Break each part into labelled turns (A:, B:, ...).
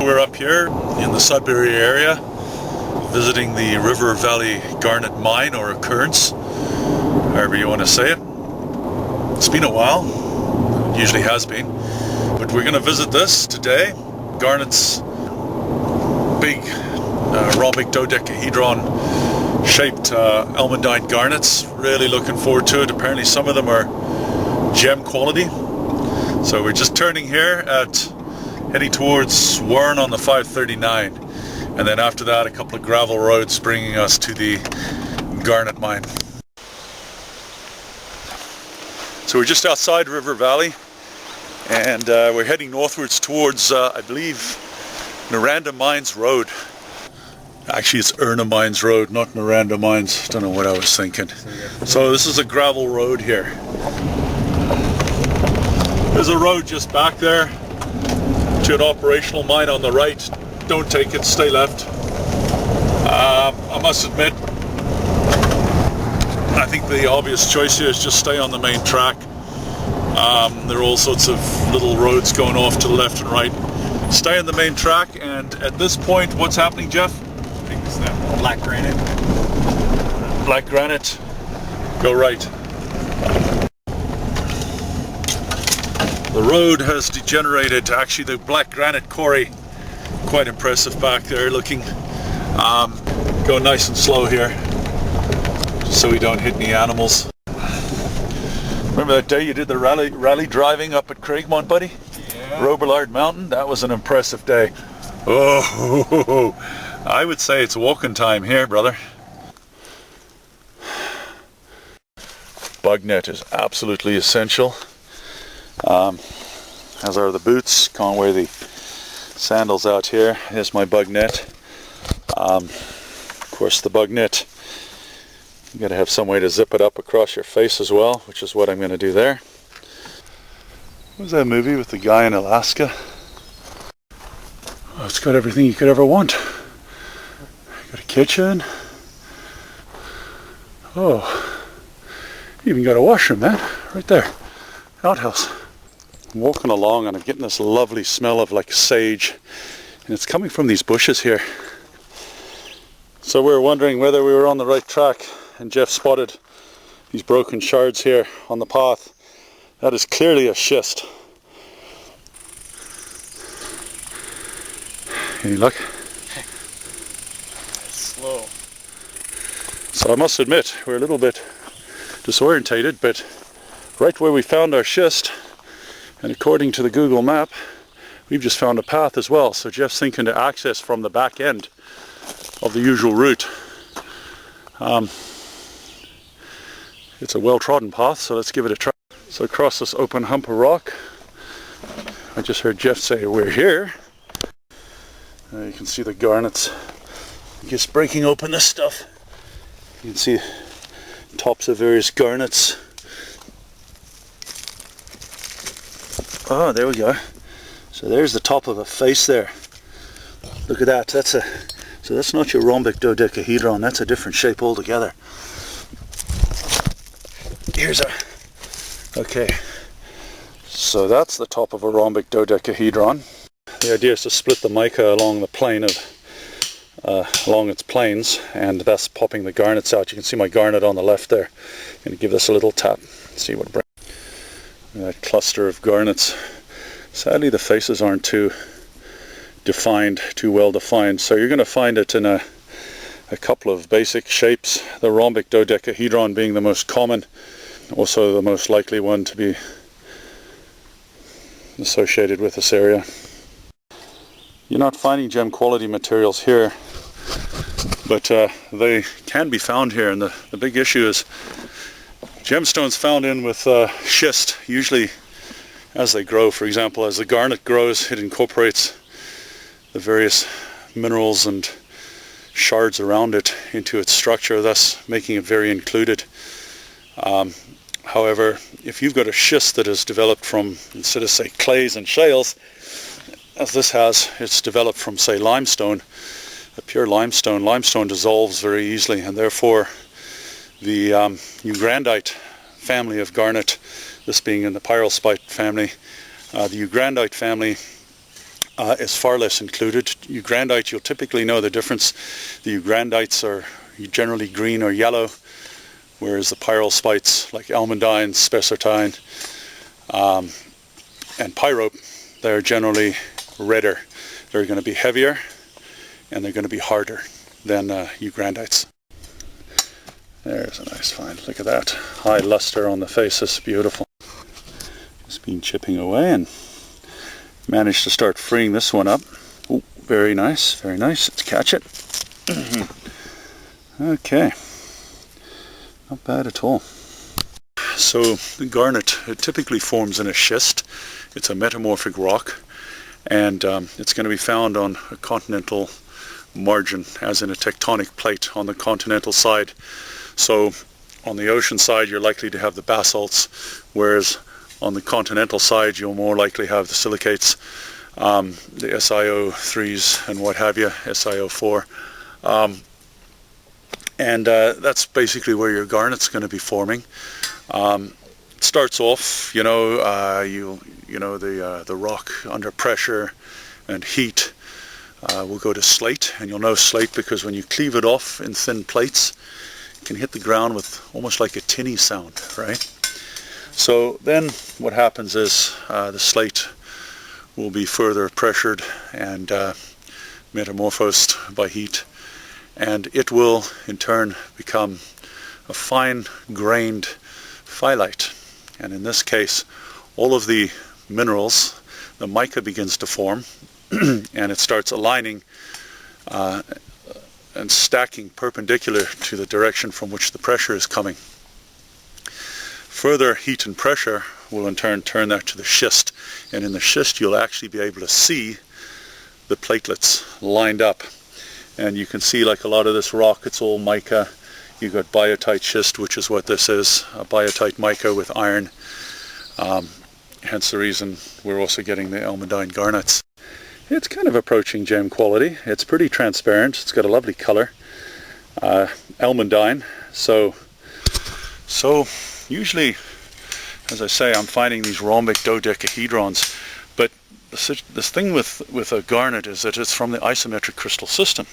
A: we're up here in the Sudbury area visiting the River Valley Garnet Mine, or occurrence, however you want to say it. It's been a while, it usually has been, but we're going to visit this today. Garnets, big rhombic dodecahedron shaped almandine garnets. Really looking forward to it. Apparently some of them are gem quality. So we're just turning here heading towards Warren on the 539, and then after that a couple of gravel roads bringing us to the Garnet Mine. So we're just outside River Valley, and we're heading northwards towards I believe Noranda Mines Road. Actually it's Erna Mines Road, not Noranda Mines. Don't know what I was thinking. So this is a gravel road here. There's a road just back there to an operational mine on the right. Don't take it, stay left. I must admit, I think the obvious choice here is just stay on the main track. There are all sorts of little roads going off to the left and right. Stay on the main track, and at this point, what's happening, Jeff?
B: I think this is that black granite.
A: Black granite. Go right. The road has degenerated. Actually, the black granite quarry, quite impressive back there looking. Go nice and slow here, just so we don't hit any animals. Remember that day you did the rally driving up at Craigmont, buddy?
B: Yeah.
A: Robillard Mountain? That was an impressive day. Oh, I would say it's walking time here, brother. Bug net is absolutely essential. As are the boots. Can't wear the sandals out here. Here's my bug net. Of course, the bug net, you got to have some way to zip it up across your face as well, which is what I'm going to do there. What was that movie with the guy in Alaska? Oh, it's got everything you could ever want. Got a kitchen. Oh, even got a washroom, man, right there. Outhouse. I'm walking along and I'm getting this lovely smell of like sage, and it's coming from these bushes here. So we were wondering whether we were on the right track, and Jeff spotted these broken shards here on the path. That is clearly a schist. Any luck?
B: Slow.
A: So I must admit, we're a little bit disorientated, but right where we found our schist, and according to the Google map, we've just found a path as well. So Jeff's thinking to access from the back end of the usual route. It's a well-trodden path, so let's give it a try. So across this open hump of rock, I just heard Jeff say we're here. You can see the garnets just breaking open this stuff. You can see tops of various garnets. Oh, there we go. So there's the top of a face there. Look at that. So that's not your rhombic dodecahedron. That's a different shape altogether. Okay. So that's the top of a rhombic dodecahedron. The idea is to split the mica along the plane along its planes, and thus popping the garnets out. You can see my garnet on the left there. I'm going to give this a little tap. See what it brings. That cluster of garnets. Sadly, the faces aren't too well defined, so you're going to find it in a couple of basic shapes, the rhombic dodecahedron being the most common, also the most likely one to be associated with this area. You're not finding gem quality materials here, but they can be found here, and the big issue is gemstones found in with schist, usually as they grow. For example, as the garnet grows, it incorporates the various minerals and shards around it into its structure, thus making it very included. However, if you've got a schist that is developed from, instead of say clays and shales, as this has, it's developed from say limestone, a pure limestone. Limestone dissolves very easily, and therefore the eugrandite family of garnet, this being in the pyrrolspite family, the eugrandite family is far less included. Eugrandite, you'll typically know the difference. The eugrandites are generally green or yellow, whereas the pyrrolspites like almandine, spessartine, and pyrope, they're generally redder. They're going to be heavier and they're going to be harder than eugrandites. There's a nice find. Look at that. High luster on the faces. Beautiful. Just been chipping away and managed to start freeing this one up. Oh, very nice. Very nice. Let's catch it. Okay. Not bad at all. So the garnet, it typically forms in a schist. It's a metamorphic rock, and it's going to be found on a continental margin, as in a tectonic plate on the continental side. So on the ocean side you're likely to have the basalts, whereas on the continental side you'll more likely have the silicates, the SiO3s and what have you, SiO4. And that's basically where your garnet's going to be forming. It starts off, the rock under pressure and heat will go to slate, and you'll know slate because when you cleave it off in thin plates, it can hit the ground with almost like a tinny sound, right? So then what happens is the slate will be further pressured and metamorphosed by heat, and it will in turn become a fine-grained phyllite. And in this case, all of the minerals, the mica begins to form, and it starts aligning and stacking perpendicular to the direction from which the pressure is coming. Further heat and pressure will in turn turn that to the schist, and in the schist you'll actually be able to see the platelets lined up. And you can see, like a lot of this rock, it's all mica. You've got biotite schist, which is what this is, a biotite mica with iron. Hence the reason we're also getting the almandine garnets. It's kind of approaching gem quality. It's pretty transparent. It's got a lovely color. Almandine. So usually, as I say, I'm finding these rhombic dodecahedrons. But the thing with a garnet is that it's from the isometric crystal system.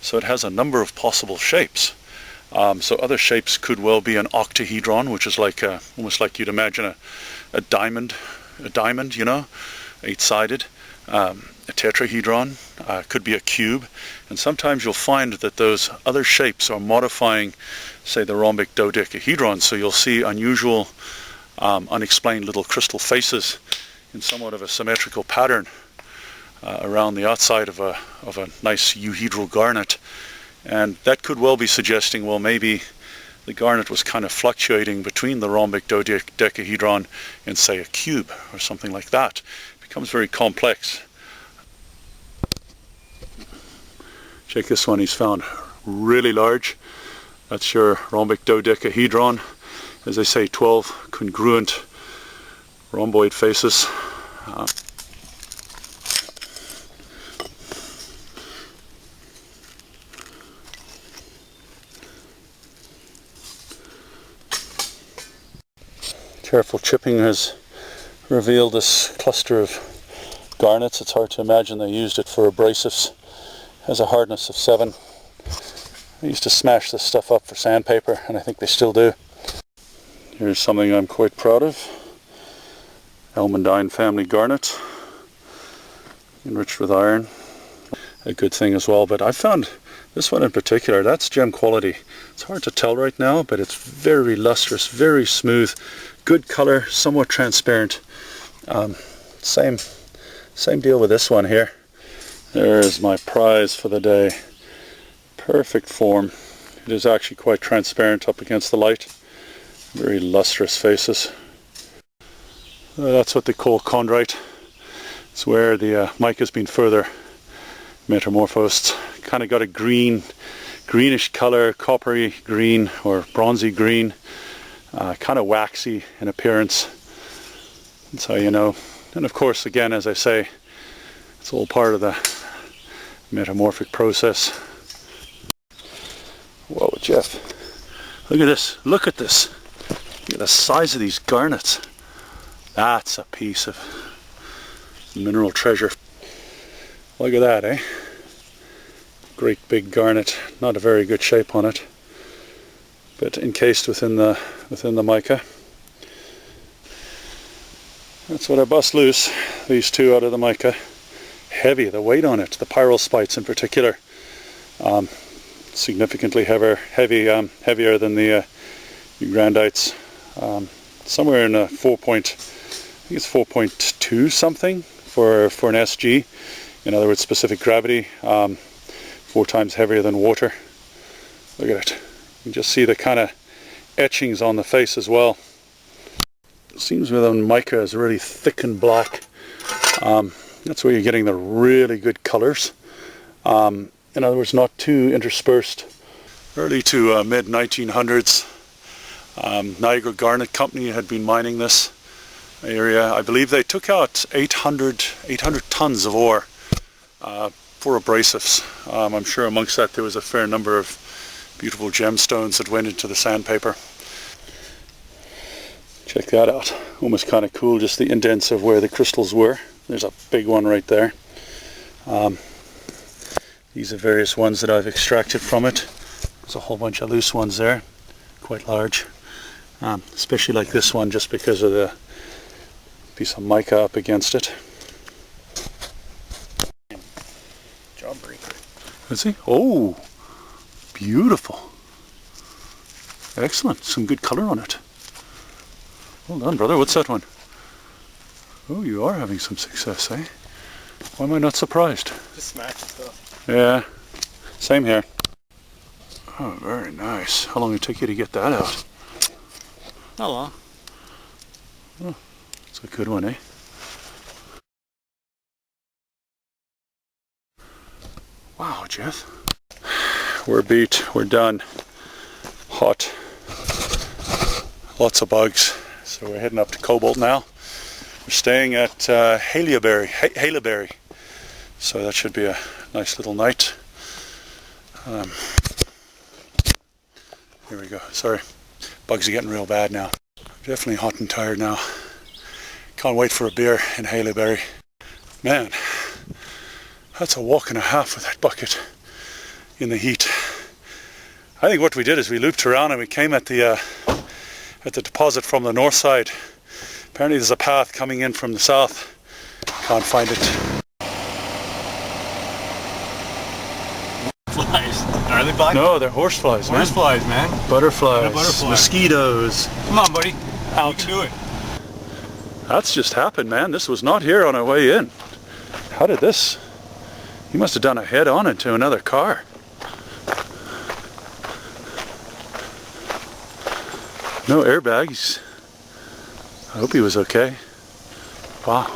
A: So it has a number of possible shapes. So other shapes could well be an octahedron, which is like almost like you'd imagine a diamond, you know, 8-sided. A tetrahedron could be a cube, and sometimes you'll find that those other shapes are modifying, say, the rhombic dodecahedron. So you'll see unusual, unexplained little crystal faces in somewhat of a symmetrical pattern around the outside of a nice euhedral garnet. And that could well be suggesting, well, maybe the garnet was kind of fluctuating between the rhombic dodecahedron and, say, a cube or something like that. It becomes very complex. Check this one, he's found really large. That's your rhombic dodecahedron. As I say, 12 congruent rhomboid faces. Careful chipping has revealed this cluster of garnets. It's hard to imagine they used it for abrasives. It has a hardness of 7. I used to smash this stuff up for sandpaper, and I think they still do. Here's something I'm quite proud of. Almandine family garnet, enriched with iron. A good thing as well, but I found this one in particular, that's gem quality. It's hard to tell right now, but it's very lustrous, very smooth, good color, somewhat transparent. Same deal with this one here. There's my prize for the day. Perfect form. It is actually quite transparent up against the light. Very lustrous faces. That's what they call chondrite. It's where the mica has been further metamorphosed. Kind of got a greenish color, coppery green or bronzy green, kind of waxy in appearance. That's how you know. And of course, again, as I say, it's all part of the metamorphic process. Whoa, Jeff, look at this, look at this. Look at the size of these garnets. That's a piece of mineral treasure. Look at that, eh? Great big garnet. Not a very good shape on it, but encased within the mica. That's what I bust loose, these two out of the mica. Heavy, the weight on it, the pyrrole spites in particular, significantly heavier than the grandites. Somewhere in a 4.2 something for an SG. In other words, specific gravity, 4 times heavier than water. Look at it. You can just see the kind of etchings on the face as well. It seems with the mica is really thick and black. That's where you're getting the really good colors. In other words, not too interspersed. Early to mid 1900s, Niagara Garnet Company had been mining this area. I believe they took out 800 tons of ore for abrasives. I'm sure amongst that there was a fair number of beautiful gemstones that went into the sandpaper. Check that out. Almost kind of cool, just the indents of where the crystals were. There's a big one right there. These are various ones that I've extracted from it. There's a whole bunch of loose ones there, quite large. Especially like this one, just because of the piece of mica up against it. Jawbreaker. Let's see. Oh, beautiful. Excellent. Some good color on it. Well done, brother. What's that one? Oh, you are having some success, eh? Why am I not surprised?
B: Just smash stuff.
A: Yeah, same here. Oh, very nice. How long did it take you to get that out?
B: Not long.
A: Oh, it's a good one, eh? Wow, Jeff. We're beat. We're done. Hot. Lots of bugs. So we're heading up to Cobalt now. We're staying at Haileybury. So that should be a nice little night. Here we go. Sorry. Bugs are getting real bad now. Definitely hot and tired now. Can't wait for a beer in Haileybury. Man, that's a walk and a half with that bucket in the heat. I think what we did is we looped around and we came at the deposit from the north side. Apparently there's a path coming in from the south. Can't find it.
B: Flies. Are they black?
A: No, they're horseflies, man.
B: Horseflies, man.
A: Butterflies,
B: Butterfly.
A: Mosquitoes.
B: Come on, buddy.
A: Out.
B: You can do it.
A: That's just happened, man. This was not here on our way in. How did this? He must have done a head-on into another car. No airbags. I hope he was okay. Wow.